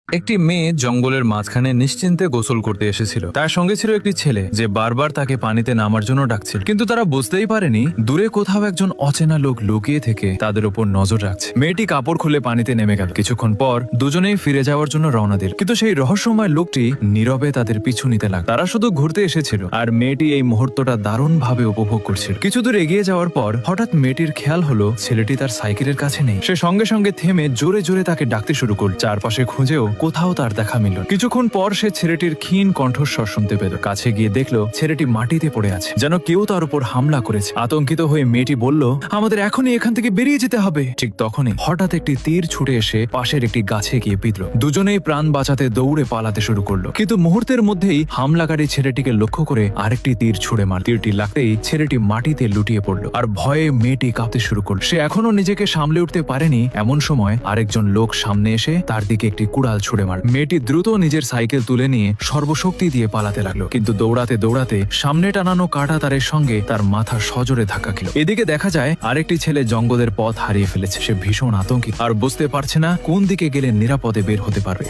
একটি মেয়ে জঙ্গলের মাঝখানে নিশ্চিন্তে গোসল করতে এসেছিল। তার সঙ্গে ছিল একটি ছেলে যে বারবার তাকে পানিতে নামার জন্য ডাকছিল, কিন্তু তারা বুঝতেই পারেনি দূরে কোথাও একজন অচেনা লোক লুকিয়ে থেকে তাদের উপর নজর রাখছে। মেয়েটি কাপড় খুলে পানিতে নেমে গেল। কিছুক্ষণ পর দুজনেই ফিরে যাওয়ার জন্য রওনা দিল, কিন্তু সেই রহস্যময় লোকটি নীরবে তাদের পিছু নিতে লাগলো। তারা শুধু ঘুরতে এসেছিল, আর মেয়েটি এই মুহূর্তটা দারুণ ভাবে উপভোগ করছিল। কিছু দূর এগিয়ে যাওয়ার পর হঠাৎ মেয়েটির খেয়াল হলো ছেলেটি তার সাইকেলের কাছে নেই। সে সঙ্গে সঙ্গে থেমে জোরে জোরে তাকে ডাকতে শুরু করল। চারপাশে খুঁজেও কোথাও তার দেখা মিলল। কিছুক্ষণ পর সে ছেলেটির ক্ষীণ কণ্ঠস্বর শুনতে পেল। কাছে গিয়ে দেখলো ছেলেটি মাটিতে পড়ে আছে, যেন কেউ তার উপর হামলা করেছে। আতঙ্কিত হয়ে মেয়েটি বলল, আমাদের এখনই এখান থেকে বেরিয়ে যেতে হবে। ঠিক তখনই হঠাৎ একটি তীর ছুটে এসে পাশের একটি গাছে গিয়ে বিঁধল। দুজনেই প্রাণ বাঁচাতে দৌড়ে পালাতে শুরু করলো, কিন্তু মুহূর্তের মধ্যেই হামলাকারী ছেলেটিকে লক্ষ্য করে আরেকটি তীর ছুড়ে মার। তীরটি লাগতেই ছেলেটি মাটিতে লুটিয়ে পড়ল, আর ভয়ে মেয়েটি কাঁপতে শুরু করল। সে এখনো নিজেকে সামলে উঠতে পারেনি। এমন সময় আরেকজন লোক সামনে এসে তার দিকে একটি কুড়াল ছুড়ে মার। মেয়েটি দ্রুত নিজের সাইকেল তুলে নিয়ে সর্বশক্তি দিয়ে পালাতে লাগলো, কিন্তু দৌড়াতে দৌড়াতে সামনে টানানো কাঁটা তারের সঙ্গে তার মাথা সজোরে ধাক্কা খেল। এদিকে দেখা যায় আরেকটি ছেলে জঙ্গলের পথ হারিয়ে ফেলেছে। সে ভীষণ আতঙ্কিত আর বুঝতে পারছে না কোন দিকে গেলে নিরাপদে বের হতে পারবে।